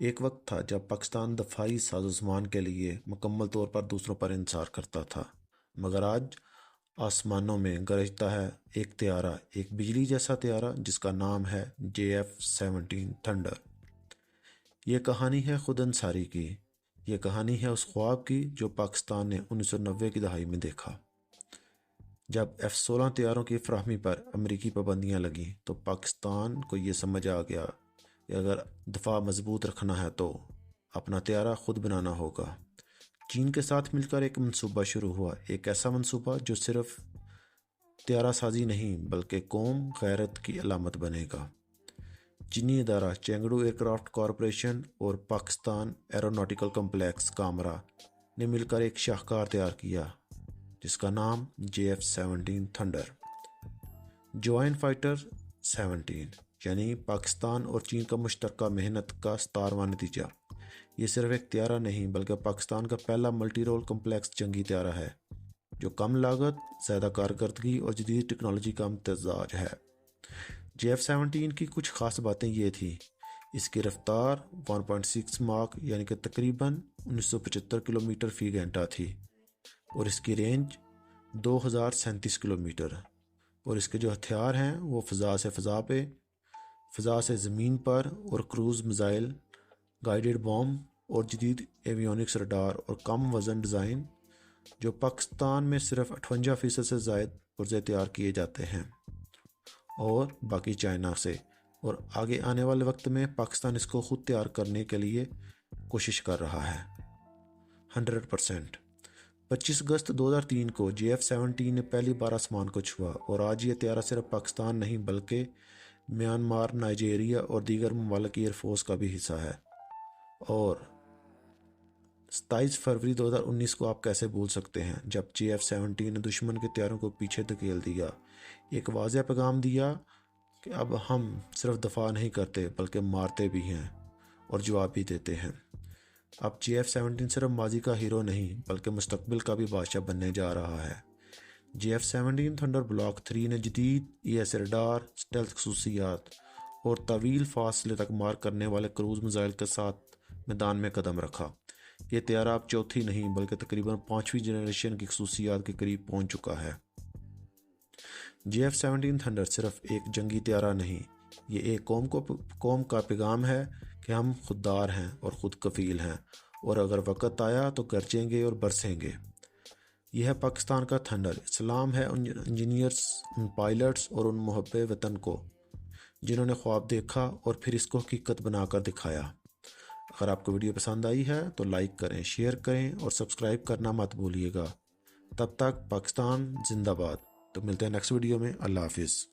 ایک وقت تھا جب پاکستان دفاعی سازوسامان کے لیے مکمل طور پر دوسروں پر انحصار کرتا تھا، مگر آج آسمانوں میں گرجتا ہے ایک طیارہ، ایک بجلی جیسا طیارہ جس کا نام ہے JF-17 تھنڈر۔ یہ کہانی ہے خود انصاری کی، یہ کہانی ہے اس خواب کی جو پاکستان نے 1990 کی دہائی میں دیکھا۔ جب F-16 طیاروں کی فراہمی پر امریکی پابندیاں لگیں تو پاکستان کو یہ سمجھ آ گیا کہ اگر دفاع مضبوط رکھنا ہے تو اپنا طیارہ خود بنانا ہوگا۔ چین کے ساتھ مل کر ایک منصوبہ شروع ہوا، ایک ایسا منصوبہ جو صرف طیارہ سازی نہیں بلکہ قوم غیرت کی علامت بنے گا۔ چینی ادارہ چینگڈو ایئرکرافٹ کارپوریشن اور پاکستان ایروناٹیکل کمپلیکس کامرا نے مل کر ایک شاہکار تیار کیا جس کا نام JF-17 تھنڈر، جوائنٹ فائٹر 17، یعنی پاکستان اور چین کا مشترکہ محنت کا 17واں نتیجہ۔ یہ صرف ایک طیارہ نہیں بلکہ پاکستان کا پہلا ملٹی رول کمپلیکس جنگی طیارہ ہے جو کم لاگت، زیادہ کارکردگی اور جدید ٹیکنالوجی کا امتزاج ہے۔ JF-17 کی کچھ خاص باتیں یہ تھیں: اس کی رفتار 1.6 ماک یعنی کہ تقریباً 1975 کلومیٹر فی گھنٹہ تھی، اور اس کی رینج 2037 کلومیٹر، اور اس کے جو ہتھیار ہیں وہ فضا سے فضا پہ، فضا سے زمین پر، اور کروز میزائل، گائیڈڈ بوم اور جدید ایویونکس رڈار اور کم وزن ڈیزائن جو پاکستان میں صرف 58% سے زائد پرزے تیار کیے جاتے ہیں اور باقی چائنا سے، اور آگے آنے والے وقت میں پاکستان اس کو خود تیار کرنے کے لیے کوشش کر رہا ہے 100%۔ 25 اگست 2003 کو JF-17 نے پہلی بار آسمان کو چھوا، اور آج یہ طیارہ صرف پاکستان نہیں بلکہ میانمار، نائجیریا اور دیگر ممالک کی ایئر فورس کا بھی حصہ ہے۔ اور 27 فروری 2019 کو آپ کیسے بھول سکتے ہیں جب JF-17 نے دشمن کے طیاروں کو پیچھے دھکیل دیا، ایک واضح پیغام دیا کہ اب ہم صرف دفاع نہیں کرتے بلکہ مارتے بھی ہیں اور جواب بھی دیتے ہیں۔ اب JF-17 صرف ماضی کا ہیرو نہیں بلکہ مستقبل کا بھی بادشاہ بننے جا رہا ہے۔ JF-17 تھنڈر بلاک 3 نے جدید ES ریڈار، اسٹیلتھ خصوصیات اور طویل فاصلے تک مار کرنے والے کروز میزائل کے ساتھ میدان میں قدم رکھا۔ یہ طیارہ اب چوتھی نہیں بلکہ تقریباً 5ویں جنریشن کی خصوصیات کے قریب پہنچ چکا ہے۔ JF-17 تھنڈر صرف ایک جنگی طیارہ نہیں، یہ ایک قوم کا پیغام ہے کہ ہم خوددار ہیں اور خود کفیل ہیں، اور اگر وقت آیا تو گرجیں گے اور برسیں گے۔ یہ ہے پاکستان کا تھنڈر۔ سلام ہے ان انجینئرز، ان پائلٹس اور ان محب وطن کو جنہوں نے خواب دیکھا اور پھر اس کو حقیقت بنا کر دکھایا۔ اگر آپ کو ویڈیو پسند آئی ہے تو لائک کریں، شیئر کریں اور سبسکرائب کرنا مت بھولیے گا۔ تب تک پاکستان زندہ باد۔ تو ملتے ہیں نیکسٹ ویڈیو میں۔ اللہ حافظ۔